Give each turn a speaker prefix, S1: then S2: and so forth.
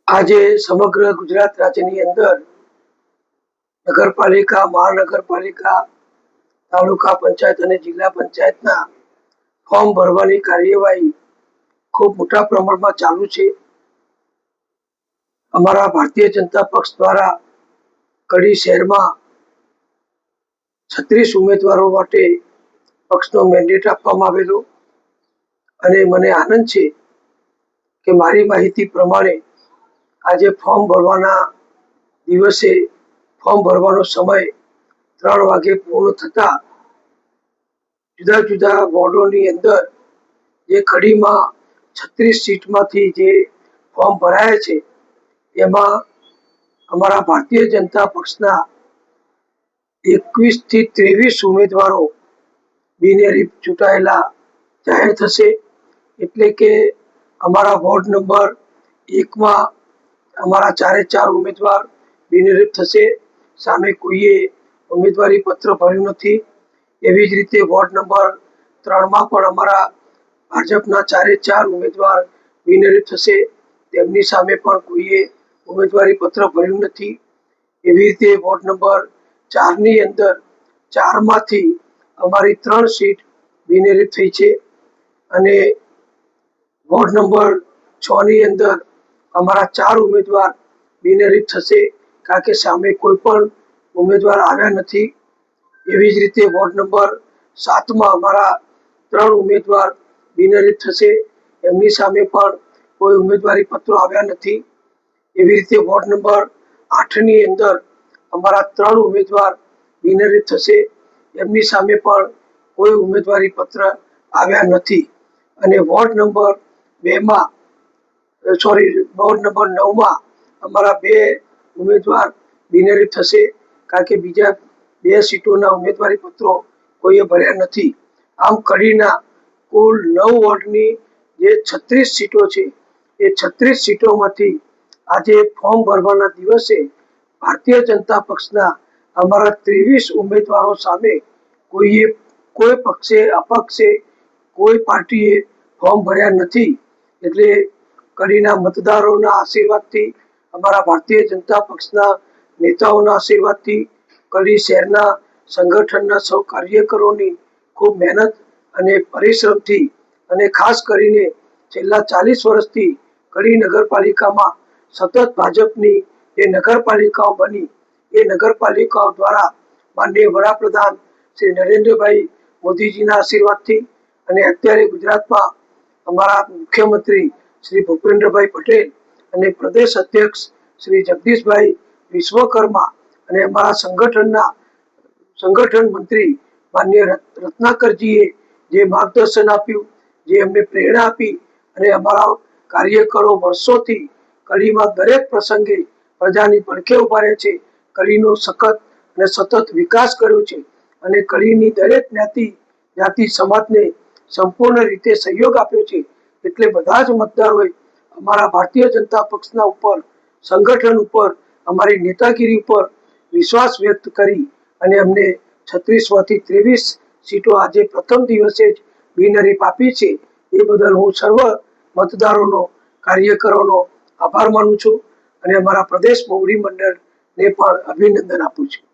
S1: આજે સમગ્ર ગુજરાત રાજ્યની અંદર નગરપાલિકા, મહાનગરપાલિકા, તાલુકા પંચાયત અને જિલ્લા પંચાયતના ફોર્મ ભરવાની કાર્યવાહી ખૂબ મોટા પ્રમાણમાં ચાલુ છે. અમારા ભારતીય જનતા પક્ષ દ્વારા કડી શહેરમાં 36 ઉમેદવારો માટે પક્ષનો મેન્ડેટ આપવામાં આવેલો અને મને આનંદ છે કે મારી માહિતી પ્રમાણે આજે ફોર્મ ભરવાના દિવસે ફોર્મ ભરવાનો સમય 3 વાગે પૂર્ણ થતા જુદા જુદા વોર્ડોની અંદર જે કડીમાં 36 સીટમાંથી જે ફોર્મ ભરાયા છે એમાં અમારા ભારતીય જનતા પક્ષના 21 થી 23 ઉમેદવારો બિનહરીફ ચૂંટાયેલા જાહેર થશે. એટલે કે અમારા વોર્ડ નંબર 1માં અમારા 4 ઉમેદવાર બિનહરીફ થશે. સામે કોઈએ ઉમેદવારી પત્ર ભર્યું નથી. એવી જ રીતે વોર્ડ નંબર 3માં પણ અમારા ભાજપના 4 ઉમેદવાર બિનહરીફ થશે. તેમની સામે પણ કોઈએ ઉમેદવારી પત્ર ભર્યું નથી. એવી રીતે વોર્ડ નંબર 4ની અંદર 4માંથી અમારી 3 સીટ બિનહરીફ થઈ છે અને વોર્ડ નંબર 6ની અંદર અમારા 4 ઉમેદવાર બિનહરીફ થશે, કારણ કે સામે કોઈ પણ ઉમેદવાર આવ્યા નથી. એવી જ રીતે વોર્ડ નંબર 7માં અમારા 3 ઉમેદવાર બિનહરીફ થશે. એમની સામે પણ કોઈ ઉમેદવારી પત્રો આવ્યા નથી. એવી રીતે વોર્ડ નંબર 8ની અંદર અમારા 3 ઉમેદવાર બિનહરીફ થશે. એમની સામે પણ કોઈ ઉમેદવારી પત્ર આવ્યા નથી. અને વોર્ડ નંબર 9માં અમારા 2 ઉમેદવાર બિનહરીફ થશે, કારણ કે બીજા 2 સીટોના ઉમેદવારી પત્રો કોઈએ ભર્યા નથી. આમ કડીના કુલ 9 વોર્ડની જે 36 સીટો છે એ 36 સીટોમાંથી આજે ફોર્મ ભરવાના દિવસે ભારતીય જનતા પક્ષના અમારા 23 ઉમેદવારો સામે કોઈ પક્ષે, અપક્ષે, કોઈ પાર્ટીએ ફોર્મ ભર્યા નથી. એટલે કડીના મતદારોના આશીર્વાદથી, અમારા ભારતીય જનતા પક્ષના નેતાઓના આશીર્વાદથી, કડી શહેરના સંગઠનના સૌ કાર્યકરોની ખૂબ મહેનત અને પરિશ્રમથી અને ખાસ કરીને છેલ્લા 40 વર્ષથી કડી નગરપાલિકામાં સતત ભાજપની જે નગરપાલિકાઓ બની એ નગરપાલિકાઓ દ્વારા માનનીય વડાપ્રધાન શ્રી નરેન્દ્રભાઈ મોદીજીના આશીર્વાદથી અને અત્યારે ગુજરાતમાં અમારા મુખ્યમંત્રી શ્રી ભૂપેન્દ્રભાઈ પટેલ અને પ્રદેશ અધ્યક્ષ શ્રી જગદીશભાઈ વિશ્વકર્મા અને અમારા સંગઠન મંત્રી માનનીય રત્નાકરજીએ જે માર્ગદર્શન આપ્યું, જે અમને પ્રેરણા આપી અને અમારા કાર્યકરો વર્ષોથી કડીમાં દરેક પ્રસંગે પ્રજાની પડખે ઉભા રહે છે. કડીનો સખત અને સતત વિકાસ કર્યો છે અને કડીની દરેક જ્ઞાતિ સમાજને સંપૂર્ણ રીતે સહયોગ આપ્યો છે. એટલે બધા જ મતદારોએ અમારા ભારતીય જનતા પક્ષના ઉપર, સંગઠન ઉપર, અમારી નેતાગીરી ઉપર વિશ્વાસ વ્યક્ત કરી અને અમને 36માંથી 23 સીટો આજે પ્રથમ દિવસે જ બિનહરીફ આપી છે. એ બદલ હું સર્વ મતદારોનો, કાર્યકરોનો આભાર માનું છું અને અમારા પ્રદેશ મોવડી મંડળને પણ અભિનંદન આપું છું.